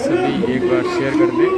सभी एक बार शेयर कर दें।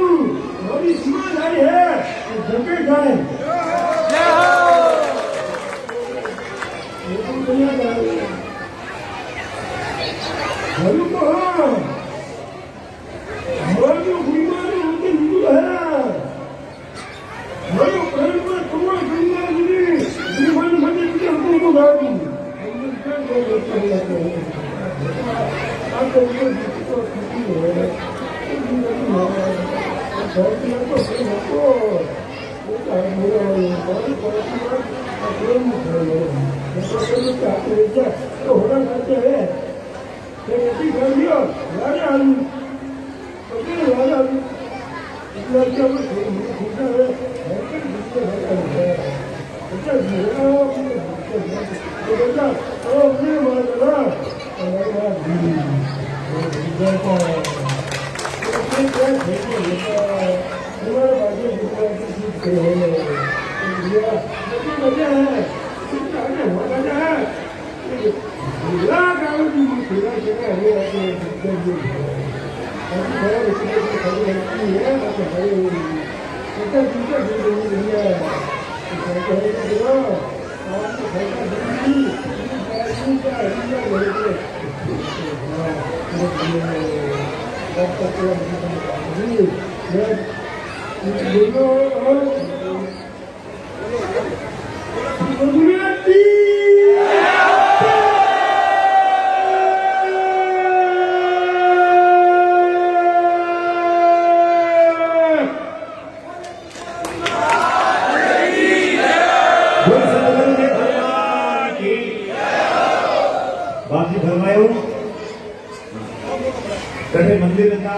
कड़े मंदिर था,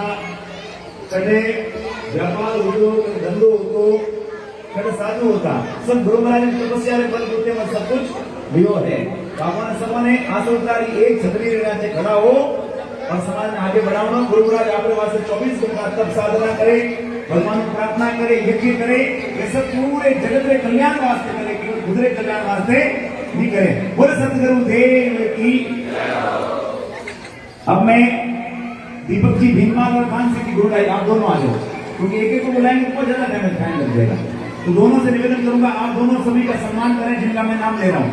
कड़े व्यापार होतो, कड़े धंधो होतो, कड़े साधु होता। सब गुरु महाराज की तपस्या रे फल होते में सब कुछ भयो है। भगवान सबने आसोतारी एक छतरी रहना से खड़ा हो और समाज में आगे बढ़ाओ। गुरु महाराज आपके वास्ते 24 घंटा तप साधना करे, भगवान को प्रार्थना करे, यज्ञ करे, ये सब पूरे जगत के कल्याण वास्ते करे, केवल खुद के कल्याण वास्ते नहीं करे। बोले सतगुरु देव की। अब मैं दीपक जी भीमपाल और खान सिंह की गुरुदाई आप दोनों आ जाओ, क्योंकि एक एक को बुलाएंगे बहुत ज्यादा टाइम लग जाएगा। तो दोनों से निवेदन करूंगा आप दोनों सभी का सम्मान करें जिनका मैं नाम ले रहा हूं।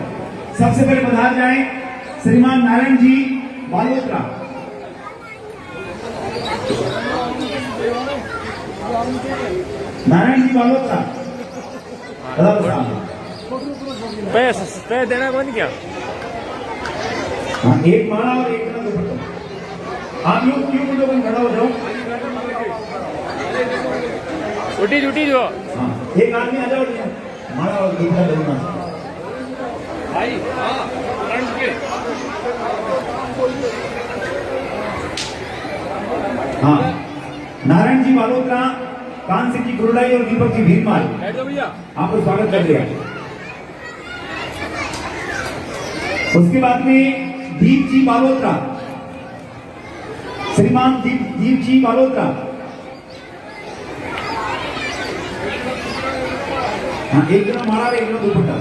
सबसे पहले पधार जाए श्रीमान नारायण जी बालोत्रा। नारायण जी बालोत्रा पैसे देना कौन क्या? हाँ, एक माला और एक दुपट्टा। आप लोग क्यों लोग खड़ा हो जाओ। उठी जो हाँ, एक आदमी आ जाओ, माला और दुपट्टा देना भाई। हाँ, हाँ, नारायण जी बालोत्रा, कान सिंह जी गुरुडाई और दीपक जी भीमपाल आपको स्वागत कर दिया। उसके बाद में दीप जी बालोत्रा, श्रीमान दीप जी बालोत्रा। हाँ, एक जन माला एक जन दुपट्टा।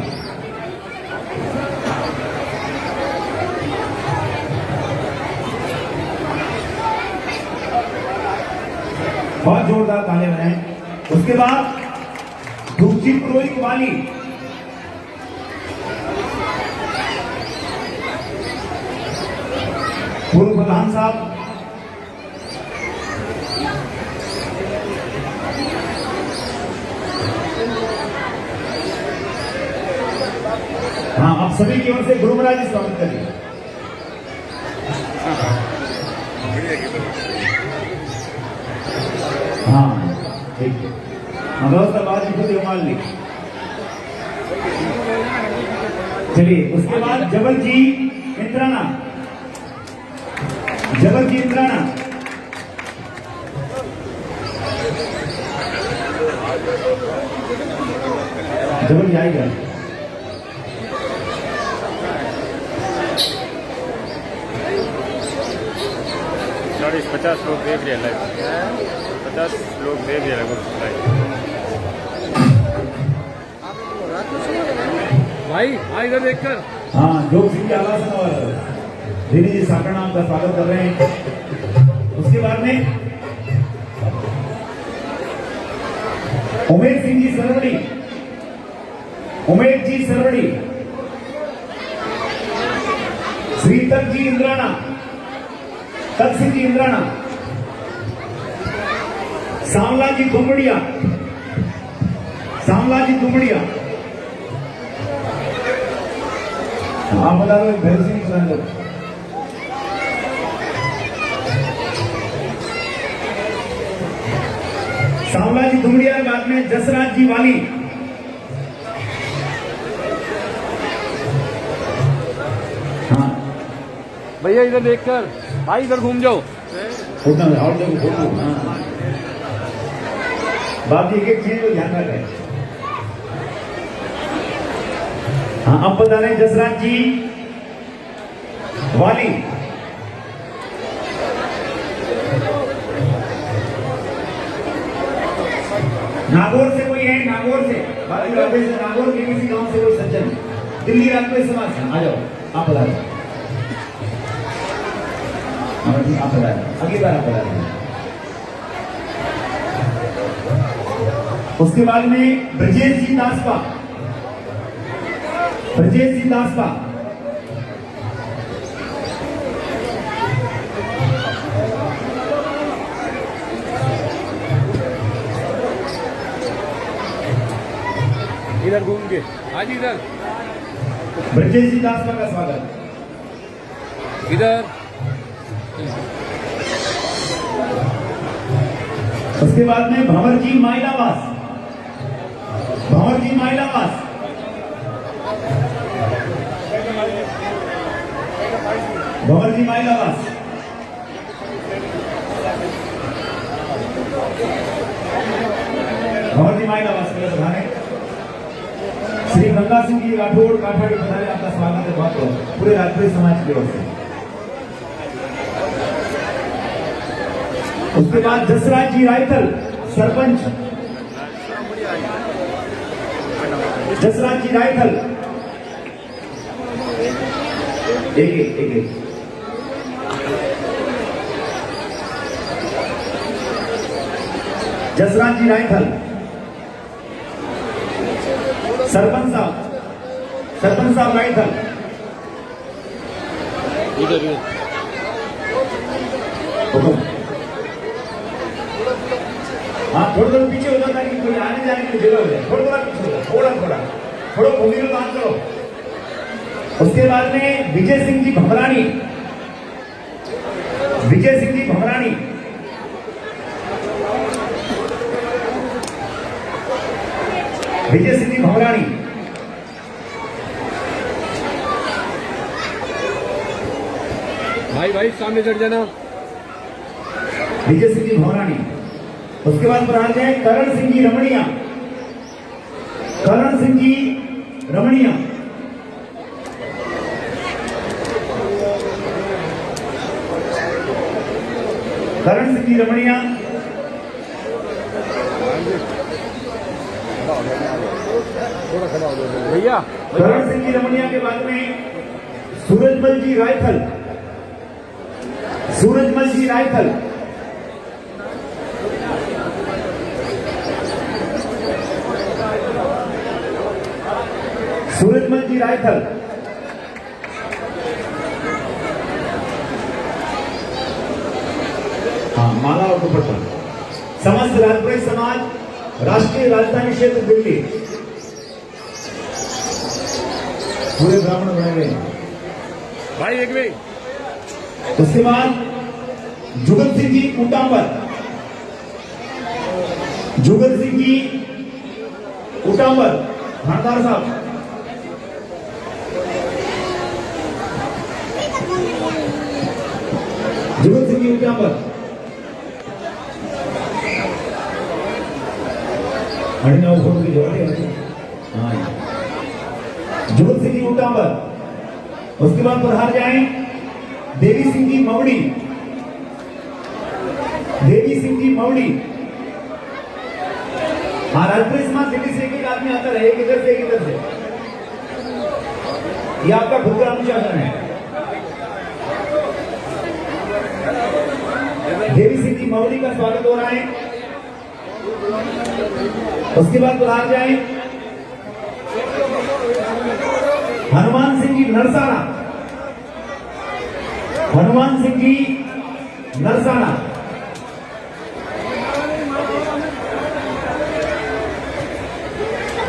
बहुत जोरदार ताले बजाएं। उसके बाद धूपजी पुरोहित वाली, पूर्व प्रधान साहब। हाँ, आप सभी की ओर से गुरु महाराज जी स्वागत करिए। हाँ, ठीक है। व्यवस्था बाद में खुद मान ली। चलिए, उसके बाद जबल जी इंद्राना, जबल जी इंद्राना। जबल जी आएगा। सॉरी, 50 लोग देख रहे हैं, 50 लोग देख रहे हैं भाई। हाँ, इधर देखकर। हाँ, जोग सिंह के आवास और धीरे जी साकर नाम का स्वागत कर रहे हैं। उसके बाद में उमेश सिंह जी सरवड़ी, उमेश जी सरवड़ी। श्रीतक जी इंद्राना, तक सिंह जी इंद्राना। सांवला जी दुमड़िया, सांवला जी दुमड़िया। आप बता दो भैरव सिंह सुरेंद्र। सांवला जी दुमड़िया के बाद में जसराज जी वाली। हाँ भैया, इधर देखकर भाई, इधर घूम जाओ। फोटो और देखो फोटो। हाँ, बाप जी एक चीज को ध्यान रखें। हाँ, अब बता रहे जसराज जी वाली। नागौर से कोई है? नागौर से, नागौर के किसी गांव से कोई सज्जन, दिल्ली राजपूत समाज से आ जाओ। आप बता रहे, आप बता रहे, अगली बार आप बता रहे। उसके बाद में ब्रजेश जी दासपा, ब्रजेश जी दासपा। इधर घूम के आज इधर ब्रजेश जी दासपा का स्वागत। इधर। उसके बाद में भंवर जी माइलावास, भंवर जी माइलावास। भंवर जी माइलावास। रामायण वाचलेलं प्रधान श्री गंगा सिंह जी राठौड़ काठाड़ी पधारे, आपका स्वागत है बहुत बहुत पूरे राजपूत समाज की ओर से। उसके बाद जसराज जी रायथल सरपंच, जसराज जी रायथल एक जसराज जी रायथल सरपंच साहब रायथल। हाँ थोड़ा पीछे हो जाता कि कोई आने जाने की जगह हो जाए, थोड़ा पीछे हो जाए, थोड़ा भूमि में बात करो। उसके बाद में विजय सिंह जी भमरानी, विजय सिंह जी भमरानी, विजय सिंह जी भमरानी। भाई सामने चढ़ जाना। विजय सिंह जी भमरानी। उसके बाद पर आ जाए करण सिंह जी रमणिया, करण सिंह जी रमणिया। करण सिंह जी रमणिया। भैया करण सिंह जी रमणिया के बाद में सूरजमल जी रायथल, सूरजमल जी रायथल। सूरजमल जी रायथल। हाँ माला और दुपट्टा। समस्त राजपूत समाज राष्ट्रीय राजधानी क्षेत्र दिल्ली, पूरे ब्राह्मण बने हुए हैं भाई एक भी। उसके बाद जुगल सिंह जी उटांबर, जुगल सिंह जी उटांबर थानेदार साहब। जुगल सिंह जी उटांबर। हरिनाव फोटो की जरूरत है। हाँ जुगल सिंह जी उटांबर। उसके बाद प्रहार जाएं देवी सिंह जी मवड़ी, देवी सिंह जी मवड़ी। हाँ राजपूत समाज दिल्ली से एक आदमी आता रहे, एक इधर से एक इधर से। ये आपका खुद का अनुशासन है। देवी सिंह जी मवड़ी का स्वागत हो रहा है। उसके बाद प्रहार जाएं हनुमान सिंह जी नरसाना, हनुमान सिंह जी नरसाना।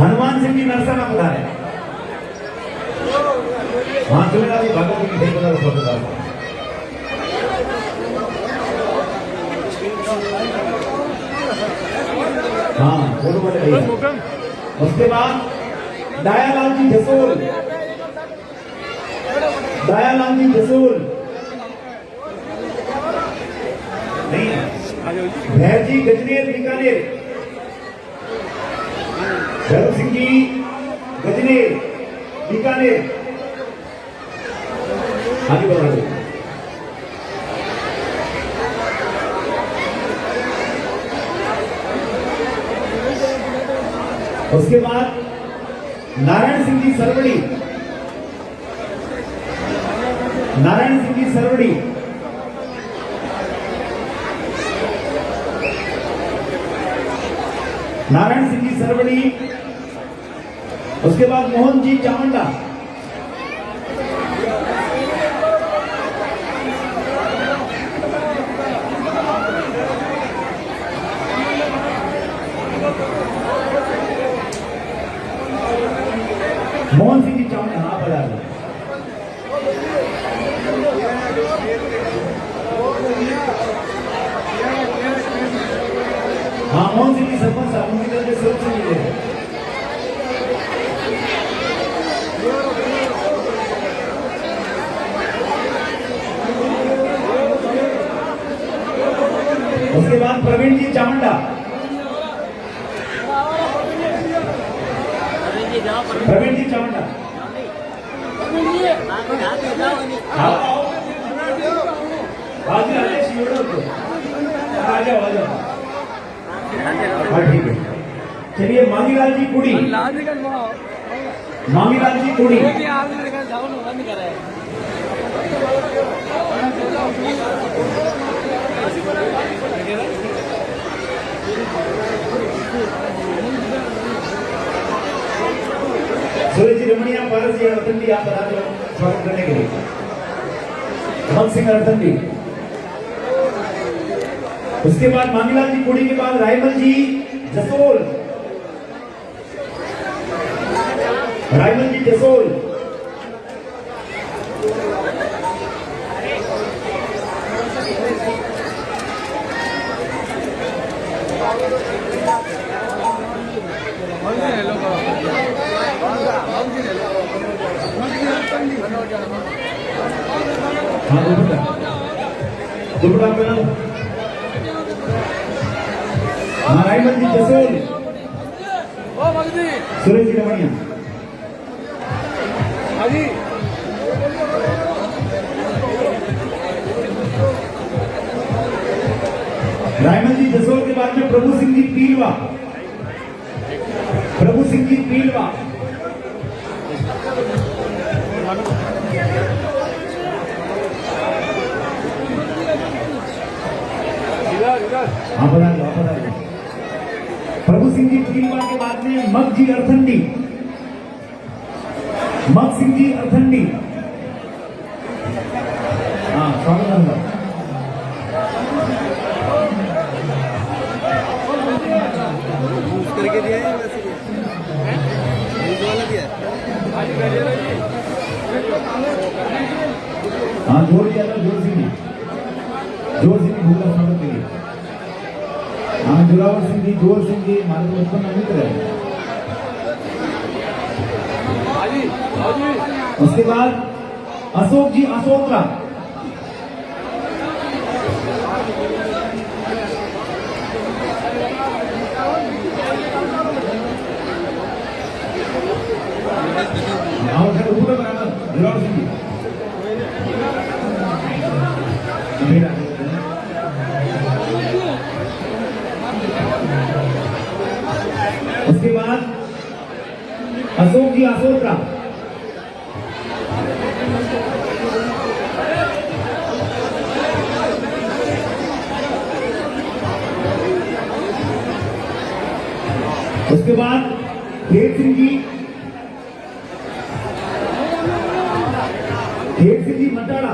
हनुमान सिंह जी नरसाना पधारे। हाँ चलेगा भी भागवत की नहीं पता बता। हाँ बोलो बोले। उसके बाद दयालाल जी जसोल, दयालाल जी जसोल नहीं, भैर जी गजनेर बीकानेर, भैरव सिंह जी गजनेर बीकानेर। आगे बढ़ा दो। उसके बाद नारायण सिंह जी सरवड़ी, नारायण सिंह जी सरवड़ी। नारायण सिंह जी सरवड़ी। उसके बाद मोहन जी चामुंडा, मोहन सिंह जी चामुंडा। हाँ बता दो। हाँ मोहन सिंह जी सरपंच साहब, उनकी तरफ से स्वरूप से मिले। उसके बाद प्रवीण जी चामुंडा, प्रवीण जी चावंडा हाँ बाजू आदेश एवढं होतं आ जाओ हाँ ठीक है चलिए मांगीलाल जी कुड़ी मांगीलाल जी कुड़ी सूरज जी रमणिया पारस जी अर्थंडी आप बता दो स्वागत करने के लिए अमन सिंह अर्थंडी उसके बाद मांगीलाल जी कुड़ी के बाद रायमल जी जसोल रायमल जी जसोल हाँ दुपट्टा दुपट्टा पहना हाँ रायमल जी जसोल सुरेश जी रमणिया रायमल जी जसोल के बाद में प्रभु सिंह जी पीलवा प्रभु सिंह जी पीलवा आप बता दो प्रभु सिंह जी पीलवा के बाद में मग जी अर्थंडी मग सिंह जी अर्थंडी हाँ स्वागत करके दिया है वैसे वाला दिया हाँ जोर दिया था जोर सिंह भूखा स्वागत के लिए हाँ जोरावर सिंह जी जोर सिंह जी हमारे तो बचपन में मित्र है उसके बाद अशोक जी अशोकरा जोरावर सिंह जी उसके बाद अशोक जी अशोकरा उसके बाद देव सिंह जी मटाड़ा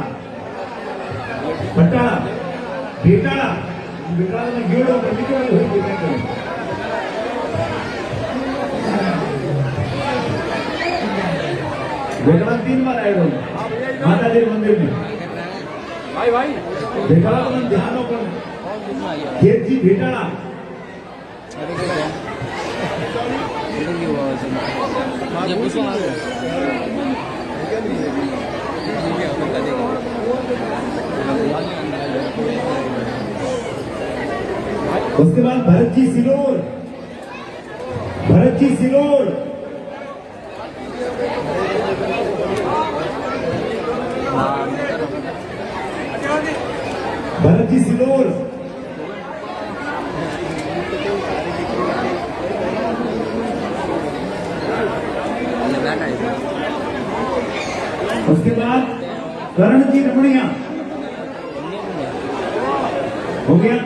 बेटाड़ा बेटाड़ा में गेड़ो बेटाड़ा 3 बार आए माता जी मंदिर में भाई बेटाड़ा तो ध्यान पर देव जी बेटाड़ा उसके बाद भरत जी सिलोर भरत जी सिलोर उसके बाद करण जी रमणिया हो गया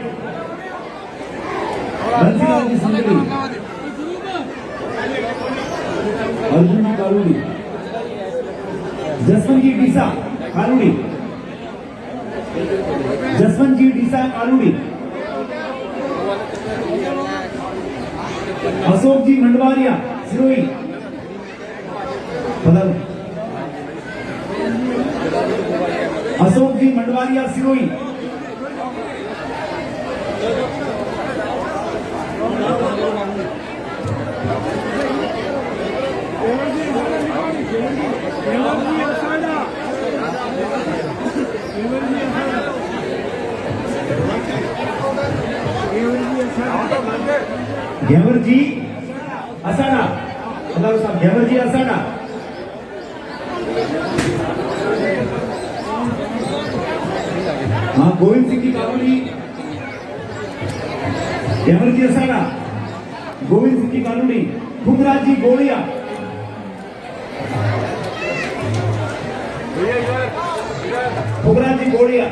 बंसीलाल जी संगली अर्जुन जी कालूड़ी जसवंत जी डीसा कालूड़ी जसवंत जी डीसा कालूड़ी अशोक जी मंडवारिया सिरोही अशोक जी मंडवारिया सिरोही घेवर जी असाड़ा साहब हेमरजी असाना, हाँ गोविंद सिंह की कॉलोनी, हेमरजी असाना, गोविंद सिंह की कॉलोनी, फुगराज जी गोड़िया, फुगराज जी गोड़िया,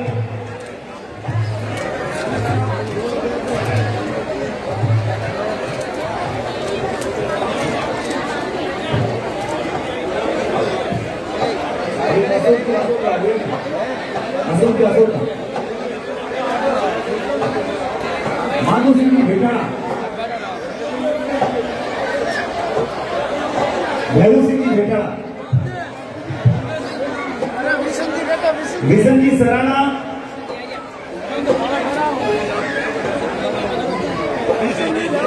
माधु सिंह जी भेटाड़ा, भैरू सिंह जी भेटाड़ा, विशन जी सराना,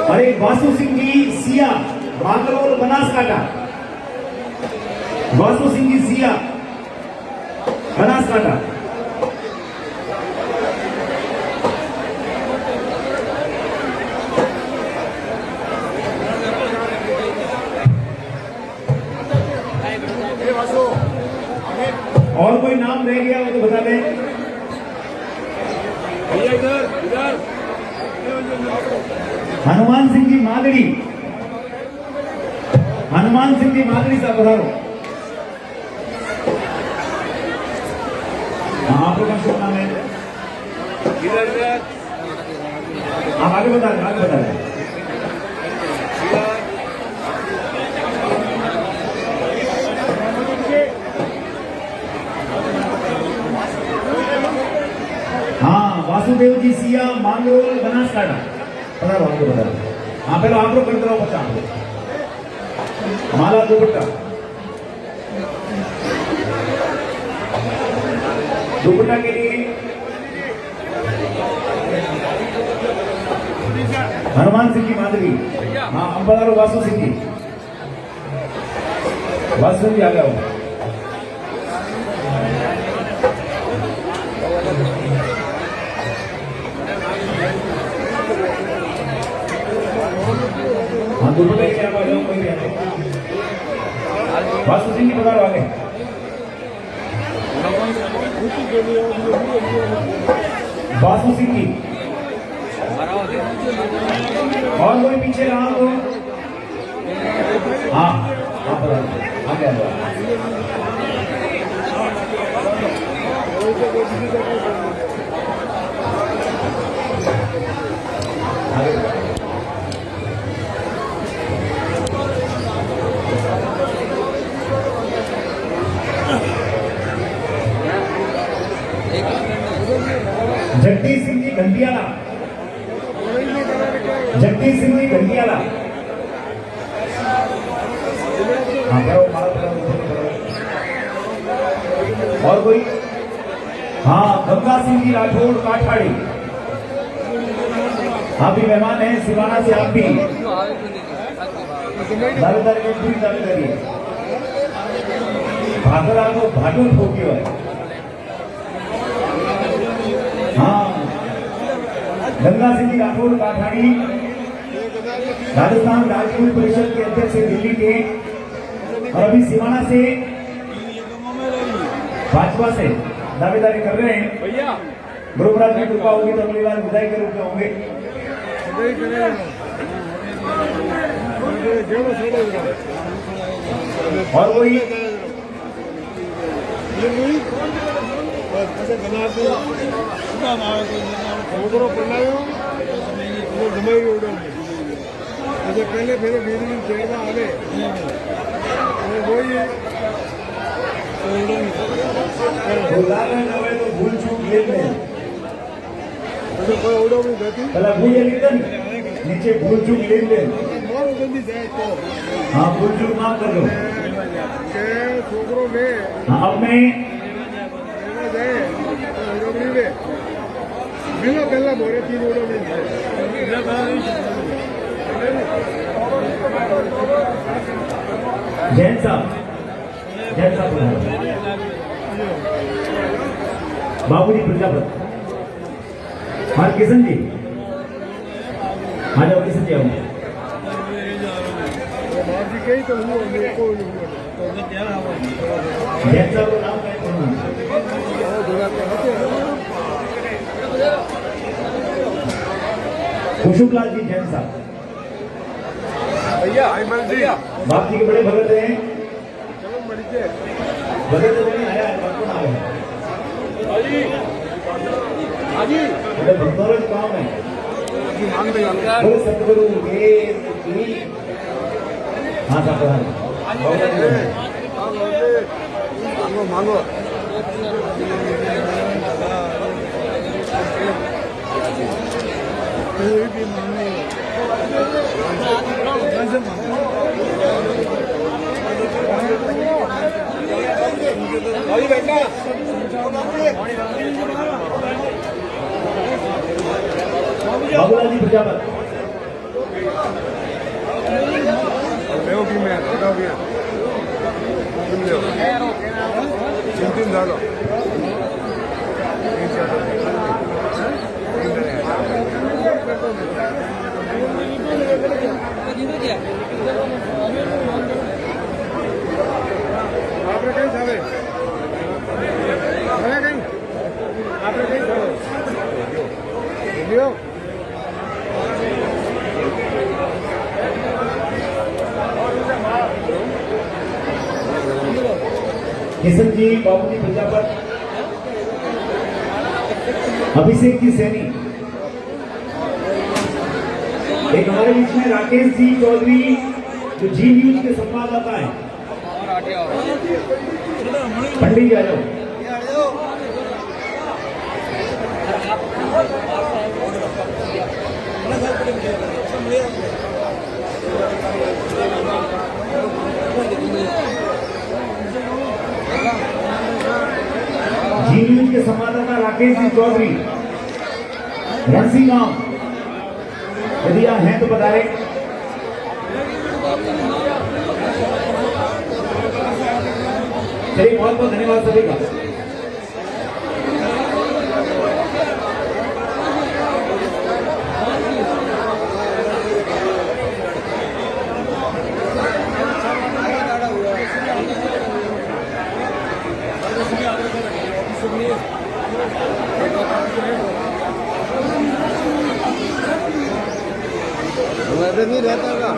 अरे वासु सिंह जी सिया बागरोल बनासकांठा, वासु सिंह जी सिया बनासकांठा, और कोई नाम रह गया हो तो बता दें। इधर हनुमान सिंह जी मादड़ी, हनुमान सिंह जी मादड़ी साहब पधारो। हाँ आप लोग का शुभ नाम है, आप आगे बता रहे, आगे बता रहे। हाँ वासुदेव जी सिया मांगरोल बनासकांठा, पधारो आपको बता रहे। हाँ पहले आप लोग करते रहो, पचास माला दुपट्टा, दुपट्टा के लिए हनुमान सिंह की माधवी, हाँ हम बता रहे वासु सिंह जी, वासु सिंह जी आ गया हो। हाँ दुपट्टे के आप आ जाओ, कोई भी आ जाओ। वासु सिंह जी पधारो आगे। वासु सिंह जी और कोई पीछे रहा तो हाँ हाँ पधारो आगे आ जाओ। आगे जगदीश सिंह जी घंटियाला, जगदीश सिंह जी घंटियाला, हाँ करो, और कोई हाँ गंगा सिंह जी राठौड़ काठाड़ी, आप भी मेहमान हैं सिवाना से, आप भी दावेदारी में पूरी दावेदारी है। भागर आपको भाटो ठोकी है। हाँ गंगा सिंह जी राठौड़ काठाड़ी, राजस्थान राज्य परिषद के अध्यक्ष हैं दिल्ली के, और अभी सिवाना से भाजपा से दावेदारी कर रहे हैं। भैया गुरुराज की कृपा होगी तो अगली बार विधायक के रूप में होंगे। और कोई पहले फिर चेड़वा आवे वही तो भूल चूक ले कोई उड़ो भी गति भूल लिखता नीचे भूल चूक लेन देन, बहुत जल्दी जाए तो हाँ भूल चूक माफ कर दो। छोकरों में हाँ अब मैं जाए उड़ोबड़ी में बिना पहला बोरे 3 उड़ोबड़ी जैन साहब बाबूजी प्रजापत, हाँ किशन जी आ जाओ, किशन जी आओ। कई तो हुआ मेरे को नहीं हुआ यांचं नाव काय पूर्ण खुशबुलाल जी जैन साहब भैया अमल जी बाप जी के बड़े भगत हैं। चलो मरी के भगत तो नहीं आया है, कौन आया है? हाजी बड़े भक्तों का काम है। मान दे बोले सतगुरु देव की हाँ साहब मांगो मांगो कोई भी मांगो कैसे मांगो अभी बेटा बाबूलाल जी प्रजापत की मैं बताओ भैया तुम लो चिंतित डालो आपने कहीं साले कहीं आपने कहीं साले वीडियो किशन जी बाबू जी प्रजापत अभिषेक जी सैनी एक हमारे बीच में राकेश जी चौधरी जो जी न्यूज के संवाददाता हैं। पंडित जी आ जाओ। जी न्यूज के संवाददाता राकेश जी चौधरी रणसी गांव, यदि यहाँ हैं तो बताएं। चलिए बहुत बहुत धन्यवाद सभी का। नहीं रहता का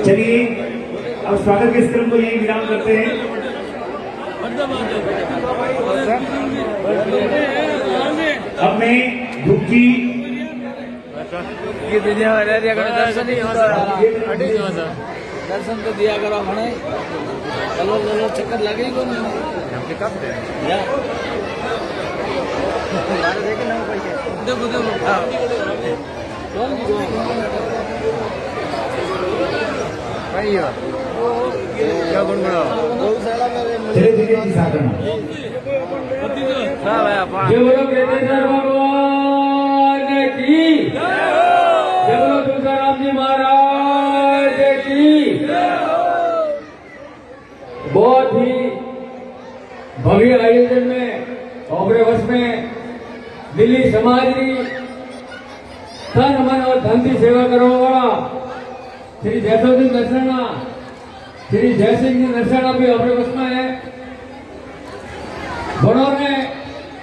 चलिए अब स्वागत के इस क्रम को यही विराम करते हैं। अब मैं धूपजी दर्शन तो दिया करो हमने चलो चलो चक्कर लगेगा देखो देखो क्या गुण बना चलिए धीरे जी साथ करना। जय बोलो केदारेश्वर भगवान की जय बोलो तुलसीराम जी महाराज की। बहुत ही भव्य आयोजन में ऑपरे वर्ष में दिल्ली समाज की तन मन और धन की सेवा करने वाला श्री जयसोदीन नरसणा श्री जयसिंह जी नरसणा भी ऑपरे वर्ष में है। ભણોને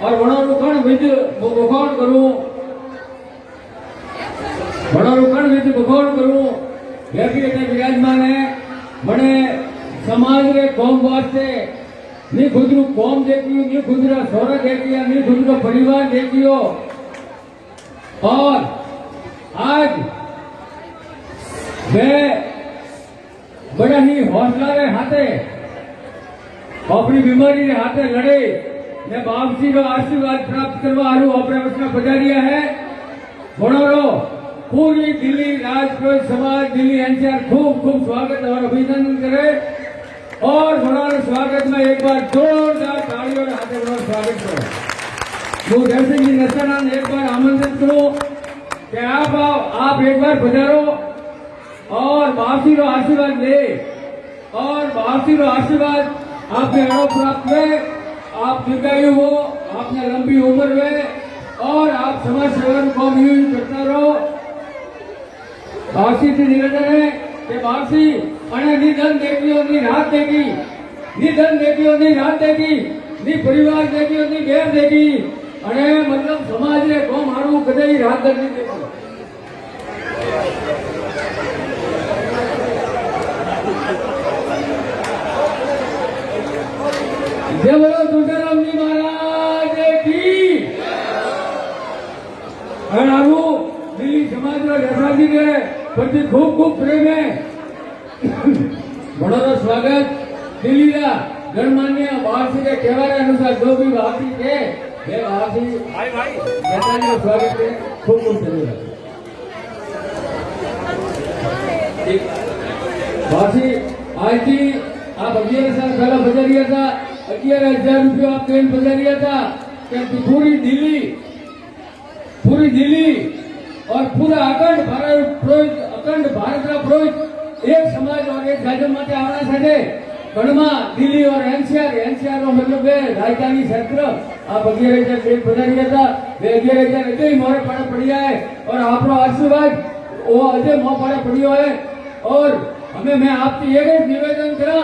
और વણોરુકણ વિધ બખોણ કરું વણોરુકણ વિધ બખોણ કરું જેથી એટલે વિરાજમાન है મને समाज रे कौम वास्ते नी खुदरू कौम देखियो नी खुदरा सोरा देखिया नी खुदरो परिवार देखियो। और आज वे बड़ा ही हौसला रे हाथे अपनी बीमारी रे हाथे लड़े ने बापजी रो आशीर्वाद प्राप्त करवा हारू अपने वचन पधारिया है। भणोरो पूरी दिल्ली राजकोट समाज दिल्ली एनसीआर खूब खूब स्वागत और अभिनंदन करे। और भणोरो स्वागत में एक बार जोरदार तालियों के हाथे भणोरो स्वागत करो। मैं जयसिंह जी नरसणा ने एक बार आमंत्रित करूं कि आप एक बार पधारो और बापजी रो आशीर्वाद ले और बापजी रो आशीर्वाद आपने अड़ो प्राप्त हुए, आप दीर्घायु हो, आपने लंबी उम्र हुए और आप समाज सेवा को यूज करता रहो। बाकी से निवेदन है કે બાપસી અને નિધન દેવીઓની રાત દેગી, નિધન દેવીઓની રાત દેગી, ની પરિવાર દેવીઓની ઘેર દેગી અને મતલબ સમાજને કોમ હારું કદાઈ રાત દેગી દેગી. जय बोलो तुलसीराम जी महाराज की. और आरू दिल्ली समाज रो जैसाजी के प्रति खूब खूब प्रेम है. बड़ो स्वागत दिल्ली का गणमान्य भारती के कहवारे अनुसार जो भी भारती के वे भारती जैसाजी का स्वागत है. खूब खूब धन्यवाद. भारती आज की आप 11 साल पहला बजारिया था, 11,000 रुपया आप पेन बजारिया था कि पूरी दिल्ली और पूरा अखंड भारत का पुरोहित एक समाज और एक राज्य माटे आवना छे. गणमा दिल्ली और एनसीआर नो मतलब वे राजधानी क्षेत्र आप 11,000 पेन बजारिया था. वे 11,000 अजय मोरे पाड़े पड़िया है और आपनो आशीर्वाद वो अजय मोह पाड़े पड़ियो है. और हमें मैं आपसे एक निवेदन करा,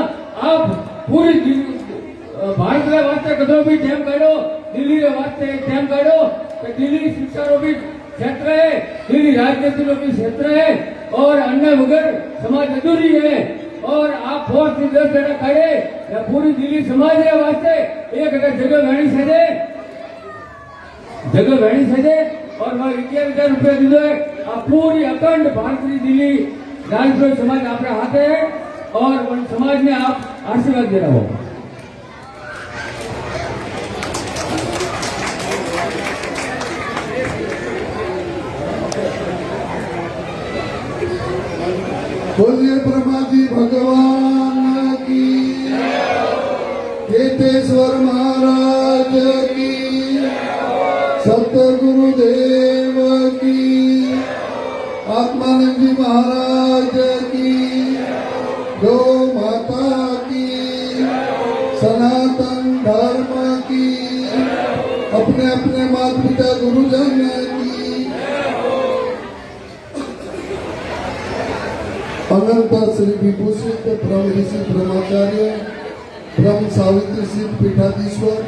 आप पूरी भारत के वास्ते कदों भी टेम काढ़ो, दिल्ली के वास्ते टेम काढ़ो. दिल्ली शिक्षा रो भी क्षेत्र है, दिल्ली राजनीति रो भी क्षेत्र है और अन्य वगैरह समाज अधूरी है. और आप फोर्स 10 जगह काढ़े या पूरी दिल्ली समाज के वास्ते एक जगह वेणी सजे और मैं 11,000 रुपया दीदो है. आप पूरी अखंड भारतीय दिल्ली राजद्रोही समाज आपके हाथ है और उन समाज में आप आशीर्वाद दे रहे हो. बोलिए ब्रह्मा जी भगवान की, केतेश्वर महाराज की, सतगुरुदेव की, आत्मानंद जी महाराज की, गौ माता की, सनातन धर्म की, अपने अपने माता पिता गुरुजन की, अनंत श्री विभूषित ब्रह्म ऋषि ब्रह्माचार्य ब्रह्म सावित्री सिद्ध पीठाधीश्वर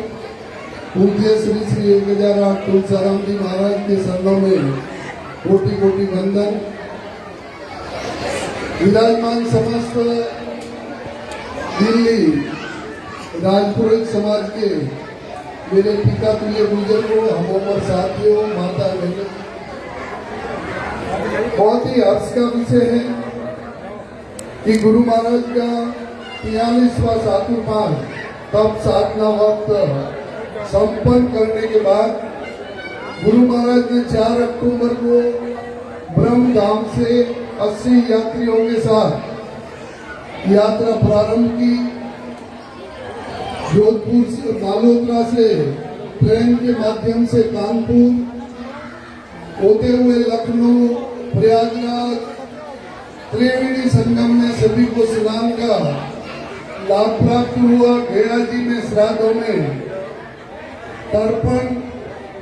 पूज्य श्री श्री 1008 तुलसीराम जी महाराज के शरणों में कोटि कोटि वंदन. विराजमान समस्त दिल्ली राजपुरोहित समाज के मेरे पिता तुल्य बुजुर्गों, हम उम्र साथियों, माता बहनों, बहुत ही हर्ष का विषय है कि गुरु महाराज का 43वां चातुर्मास तप साधना वक्त संपन्न करने के बाद गुरु महाराज ने 4 अक्टूबर को ब्रह्म धाम से 80 यात्रियों के साथ यात्रा प्रारंभ की. जोधपुर से मालोत्रा से ट्रेन के माध्यम से कानपुर होते हुए लखनऊ, प्रयागराज, त्रिवेणी संगम में सभी को स्नान का लाभ प्राप्त हुआ. गया जी में श्राद्धों में तर्पण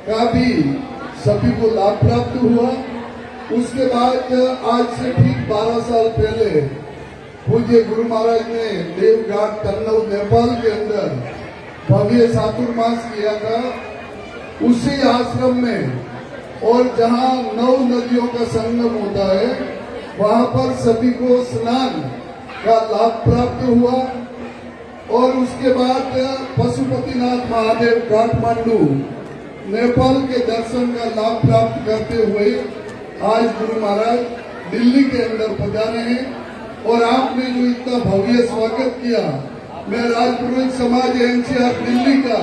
का भी सभी को लाभ प्राप्त हुआ. उसके बाद आज से ठीक 12 साल पहले पूज्य गुरु महाराज ने देवघाट कन्नौज नेपाल के अंदर भव्य चातुर्मास किया था. उसी आश्रम में और जहां 9 नदियों का संगम होता है वहां पर सभी को स्नान का लाभ प्राप्त हुआ. और उसके बाद पशुपतिनाथ महादेव काठमांडू नेपाल के दर्शन का लाभ प्राप्त करते हुए आज गुरु महाराज दिल्ली के अंदर पधारे हैं. और आपने जो इतना भव्य स्वागत किया, मैं राजपुरोहित समाज एनसीआर दिल्ली का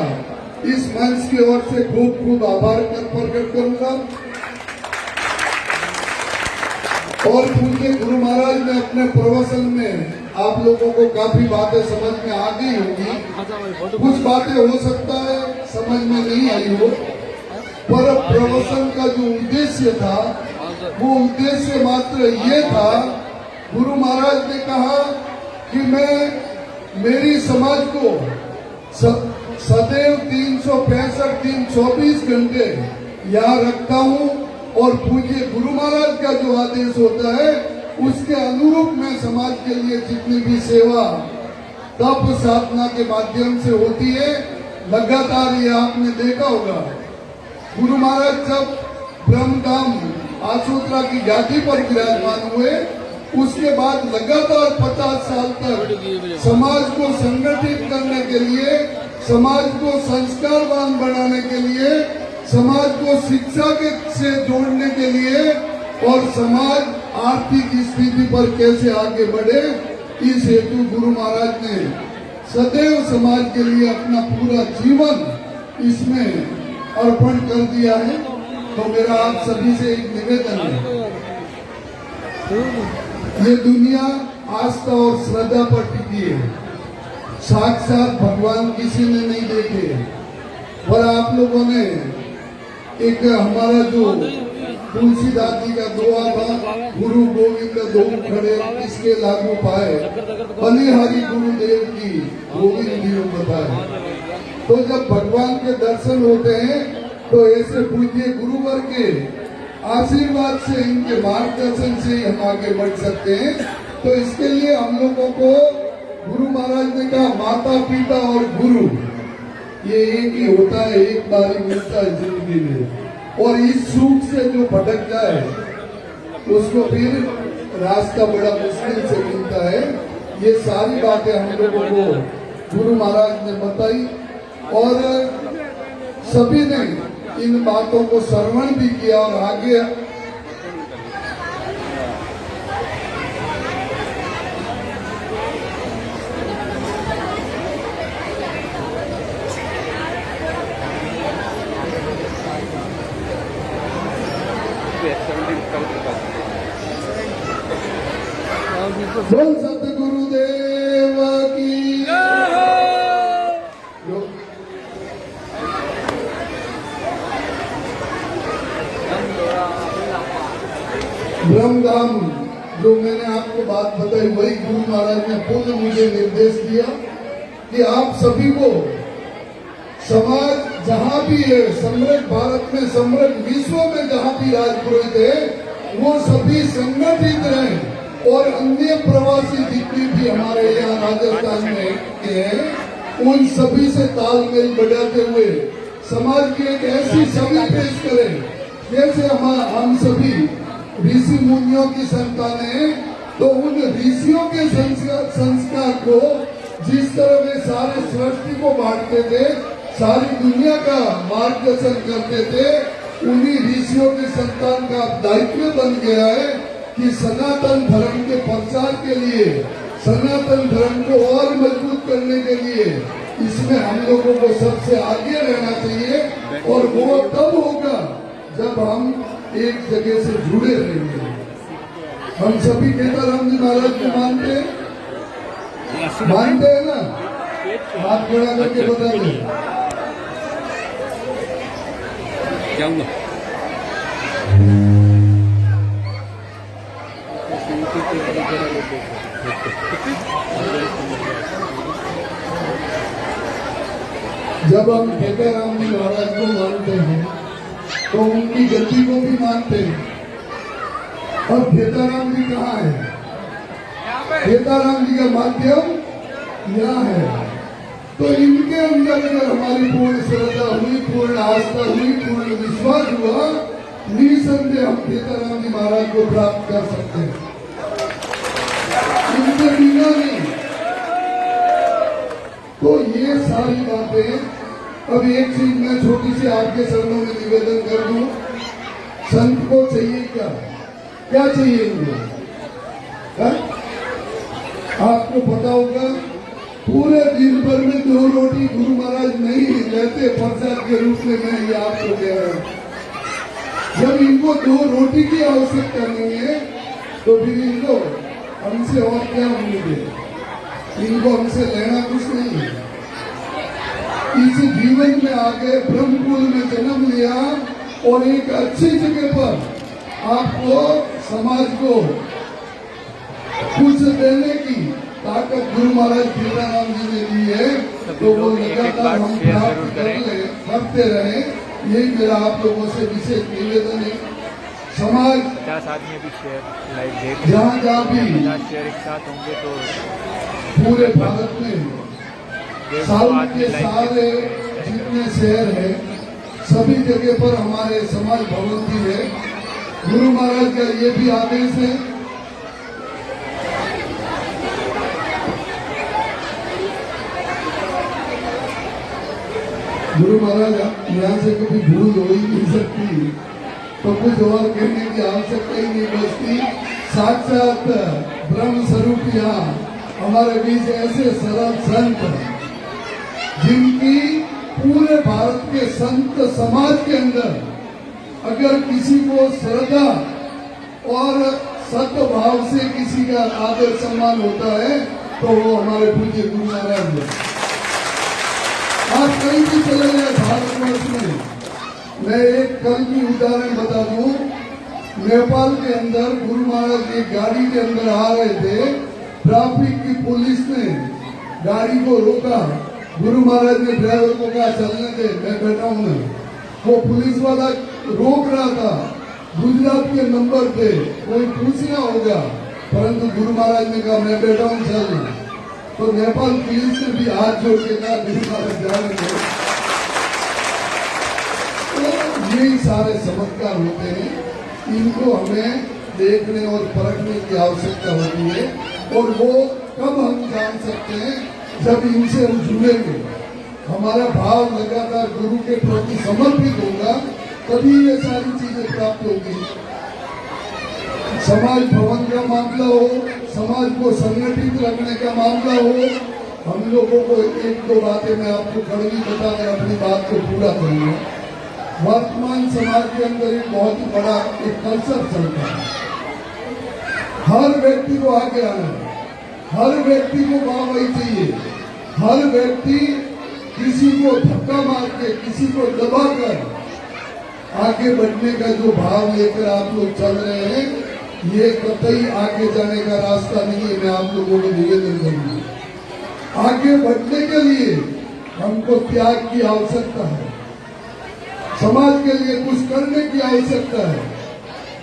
इस मंच की ओर से खूब खूब आभार प्रकट करूंगा. और पूज्य गुरु महाराज ने अपने प्रवचन में आप लोगों को काफी बातें समझ में आ गई होगी. कुछ बातें हो सकता है समझ में नहीं आई हो, पर प्रवचन का जो उद्देश्य था वो उद्देश्य मात्र ये था. गुरु महाराज ने कहा कि मैं मेरी समाज को सदैव 365 दिन 24 घंटे यहाँ रखता हूँ और पूज्य गुरु महाराज का जो आदेश होता है उसके अनुरूप में समाज के लिए जितनी भी सेवा तप साधना के माध्यम से होती है, लगातार ये आपने देखा होगा। गुरु महाराज जब ब्रह्मधाम आसोत्रा की घाटी पर विराजमान हुए, उसके बाद लगातार 50 साल तक समाज को संगठित करने के लिए, समाज को संस्कारवान बनाने के लिए, समाज को शिक्षा के से जोड़ने के लिए और समाज आर्थिक स्थिति पर कैसे आगे बढ़े, इस हेतु गुरु महाराज ने सदैव समाज के लिए अपना पूरा जीवन इसमें अर्पण कर दिया है। तो मेरा आप सभी से एक निवेदन है, ये दुनिया आस्था और श्रद्धा पर टिकी है, साक्षात भगवान किसी ने नहीं देखे। पर आप लोगों ने एक हमारा जो तुलसीदास जी का दुआ था, गुरु गोविंद दो खड़े इसके लागू पाए, बलिहारी गुरुदेव की गोविंद जी बताए। तो जब भगवान के दर्शन होते हैं तो ऐसे पूज्य गुरुवर के आशीर्वाद से, इनके मार्गदर्शन से ही हम आगे बढ़ सकते हैं। तो इसके लिए हम लोगों को गुरु महाराज ने कहा, माता पिता और गुरु ये एक ही होता है, एक बार ही मिलता है जिंदगी में। और इस सुख से जो भटक जाए उसको फिर रास्ता बड़ा मुश्किल से मिलता है। ये सारी बातें हम लोगों को गुरु महाराज ने बताई और सभी ने इन बातों को श्रवण भी किया और आगे बोल सतगुरुदेव की ब्रह्मधाम जो मैंने आपको बात बताई, वही गुरु महाराज ने खुद मुझे निर्देश दिया कि आप सभी को समाज जहाँ भी है, समृद्ध भारत में, समृद्ध विश्व में जहाँ भी राजपुरोहित है, वो सभी संगठित रहें और अन्य प्रवासी जितने भी हमारे यहाँ राजस्थान में हैं, उन सभी से तालमेल बढ़ाते हुए समाज की एक ऐसी छवि पेश करें जैसे हम सभी ऋषि मुनियों की संतान है। तो उन ऋषियों के संस्कार को जिस तरह वे सारे सृष्टि को बांटते थे, सारी दुनिया का मार्गदर्शन करते थे, उन्हीं ऋषियों के संतान का दायित्व बन गया है कि सनातन धर्म के प्रचार के लिए, सनातन धर्म को और मजबूत करने के लिए इसमें हम लोगों को सबसे आगे रहना चाहिए। और वो तब होगा जब हम एक जगह से जुड़े रहेंगे। हम सभी केदाराम जी महाराज को मानते हैं ना? हाथ खड़ा करके बता दें। जाऊंगा जब हम केदाराम जी महाराज को मानते हैं तो उनकी गति को भी मानते हैं। और केदाराम जी कहाँ है? केदाराम जी का माध्यम यहाँ है। तो इनके अंदर अगर हमारी पूर्ण श्रद्धा हुई, पूर्ण आस्था हुई, पूर्ण विश्वास हुआ, निसंदेह हम केदाराम जी महाराज को प्राप्त कर सकते हैं, इनसे बिना नहीं। तो ये सारी बातें, अब एक चीज मैं छोटी सी आपके चरणों में निवेदन कर दूं, संत को चाहिए क्या? क्या चाहिए इनको? आपको पता होगा पूरे दिन भर में 2 रोटी गुरु महाराज नहीं लेते प्रसाद के रूप में। मैं ये आपको कह रहा हूँ, जब इनको 2 रोटी की आवश्यकता नहीं है तो फिर इनको हमसे और क्या उम्मीद है? इनको हमसे लेना कुछ नहीं है। इस जीवन में आगे ब्रह्मकुल में जन्म लिया और एक अच्छी जगह पर आपको समाज को कुछ देने की ताकत गुरु महाराज केदाराम जी ने दी है। तो वो लगातार हम प्राप्त करते रहे, यही मेरा आप लोगों से विशेष निवेदन है। समाज 50 आदमी अभी शेयर लाइव देख रहे जहाँ जहाँ भी 50 शेयर एक साथ होंगे तो पूरे भारत में 150 साउथ आदमी के लाइव सारे जितने शहर है सभी जगह पर हमारे समाज भवन भी है। गुरु महाराज का ये भी आदेश है गुरु महाराज यहाँ से कभी भूल हो ही नहीं सकती तो कुछ और कहने की आवश्यकता ही नहीं बचती। साक्षात ब्रह्म स्वरूप यहाँ हमारे बीच ऐसे सरल संत जिनकी पूरे भारत के संत समाज के अंदर अगर किसी को श्रद्धा और सत्य भाव से किसी का आदर सम्मान होता है तो वो हमारे पूज्य गुरु महाराज है। आप कहीं भी चले जाए भारतवर्ष में, मैं एक कल की उदाहरण बता दूं। नेपाल के अंदर गुरु महाराज एक गाड़ी के अंदर आ रहे थे, ट्रैफिक की पुलिस ने गाड़ी को रोका। गुरु महाराज ने ड्राइवर को कहा चलने दे, मैं बैठा हूं। वो पुलिस वाला रोक रहा था, गुजरात के नंबर पे कोई पूछना होगा, परंतु गुरु महाराज ने कहा मैं बैठा हूं चलना। तो नेपाल पुलिस ने भी हाथ जोड़ के कहा गुरु महाराज जाने दो। तो यही सारे चमत्कार होते हैं, इनको हमें देखने और परखने की आवश्यकता होती है। और वो कब हम जान सकते हैं जब इनसे हम जुड़ेंगे, हमारा भाव लगातार गुरु के प्रति समर्पित होगा, तभी ये सारी चीजें प्राप्त होगी। समाज भवन का मामला हो, समाज को संगठित रखने का मामला हो, हम लोगों को एक दो बातें मैं आपको कड़वी बताकर अपनी बात को पूरा करूंगा। वर्तमान समाज के अंदर एक बहुत ही बड़ा एक कल्चर चलता है, हर व्यक्ति को आगे आना है, हर व्यक्ति को वाहवाही चाहिए, हर व्यक्ति किसी को धक्का मार के, किसी को दबाकर आगे बढ़ने का जो भाव लेकर आप लोग चल रहे हैं, ये कतई आगे जाने का रास्ता नहीं है। मैं आप लोगों को निवेदन करूंगा, आगे बढ़ने के लिए हमको त्याग की आवश्यकता है, समाज के लिए कुछ करने की आवश्यकता है।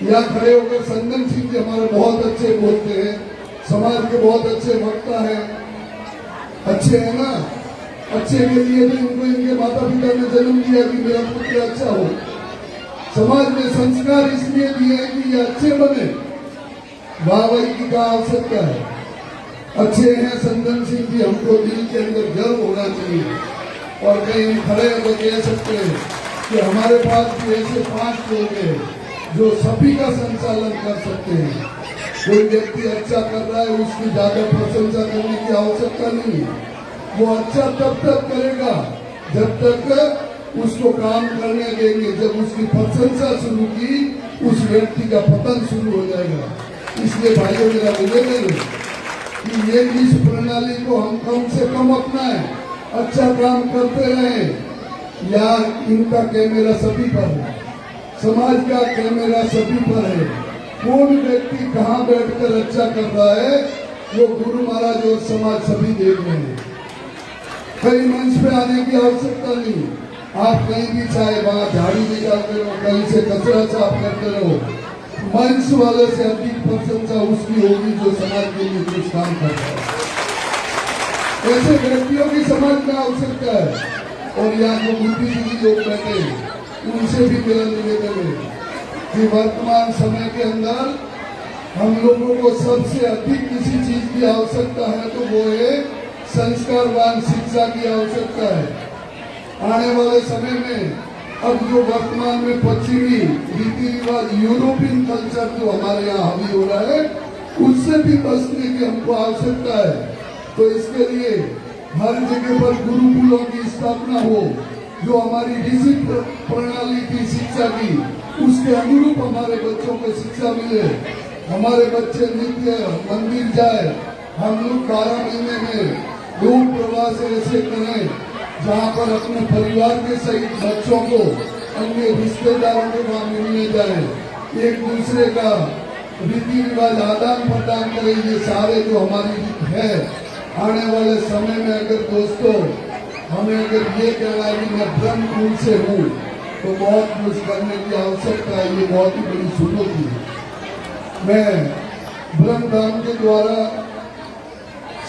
यहाँ खड़े होकर संगम सिंह जी हमारे बहुत अच्छे बोलते हैं, समाज के बहुत अच्छे वक्ता है, अच्छे है ना। अच्छे के लिए तो इनको इनके माता पिता ने जन्म दिया कि मेरा पुत्र अच्छा हो। समाज में संस्कार इसलिए दिए कि ये अच्छे बने, वाहवाही की का आवश्यकता है। अच्छे हैं संगम सिंह जी, हमको दिल के अंदर गर्व होना चाहिए। और कहीं हम खड़े हैं तो कह सकते हैं कि हमारे पास भी ऐसे 5 लोग हैं जो सभी का संचालन कर सकते हैं। कोई व्यक्ति अच्छा कर रहा है, उसकी ज्यादा प्रशंसा करने की आवश्यकता नहीं है। वो अच्छा तब तक करेगा जब तक उसको काम करने देंगे। जब उसकी प्रशंसा शुरू की, उस व्यक्ति का पतन शुरू हो जाएगा। इसलिए भाइयों मेरा निवेदन है कि ये इस प्रणाली को हम कम से कम अपनाएं, अच्छा काम करते रहें। या इनका कैमरा सभी पर है, समाज का कैमरा सभी पर है। कौन व्यक्ति कहाँ बैठकर अच्छा कर रहा है, वो गुरु महाराज और समाज सभी देख रहे हैं। कहीं मंच पे आने की आवश्यकता नहीं, आप कहीं भी चाहे वहां झाड़ू निकालते रहो, कहीं से कचरा साफ करते रहो, मंच वाले से अधिक प्रशंसा उसकी होगी जो समाज के लिए कुछ काम कर रहा है। ऐसे व्यक्तियों की समाज में आवश्यकता है। और यहाँ जो बुद्धिजीवी लोग बैठे हैं, उनसे भी मेरा निवेदन है कि वर्तमान समय के अंदर हम लोगों को सबसे अधिक किसी चीज की आवश्यकता है तो वो है संस्कारवान शिक्षा की आवश्यकता है। आने वाले समय में अब जो वर्तमान में पश्चिमी रीति रिवाज, यूरोपियन कल्चर जो हमारे यहाँ हावी हो रहा है, उससे भी बचने की हमको आवश्यकता है। तो इसके लिए हर जगह पर गुरुकुलों की स्थापना हो, जो हमारी ऋषि प्रणाली की शिक्षा की, उसके अनुरूप हमारे बच्चों को शिक्षा मिले। हमारे बच्चे नित्य मंदिर जाए, हम लोग 12 महीने में दूर प्रवास ऐसे करें जहाँ पर अपने परिवार के सहित बच्चों को अन्य रिश्तेदारों के वहाँ मिलने जाए, एक दूसरे का रीति रिवाज आदान प्रदान करें। ये सारे जो हमारी है, आने वाले समय में अगर दोस्तों हमें अगर ये कहना है कि मैं ब्रह्म कुल से हूँ, तो बहुत कुछ करने की आवश्यकता है। ये बहुत ही बड़ी चुनौती है। मैं ब्रह्मधाम के द्वारा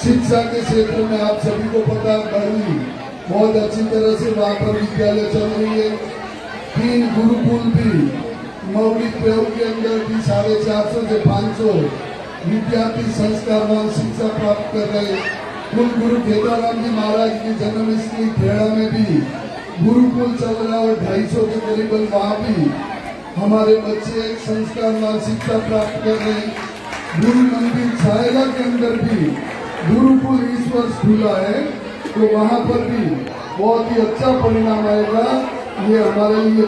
शिक्षा के क्षेत्र में आप सभी को पता है बढ़ी बहुत अच्छी तरह से वहाँ पर विद्यालय चल रही है। 3 गुरुकुल भी मौलिक प्रयोग के अंदर भी 450 से 500 विद्यार्थी संस्कारवान शिक्षा प्राप्त कर रहे। कुल गुरु केदाराम जी महाराज की जन्मस्थली खेड़ा में भी गुरुकुल चल रहा और 250 के करीबन वहाँ भी हमारे बच्चे संस्कारवान शिक्षा प्राप्त कर रहे। गुरु मंदिर छाएगा के अंदर भी गुरुकुल इस वर्ष खुला है, तो वहाँ पर भी बहुत ही अच्छा परिणाम आएगा। ये हमारे लिए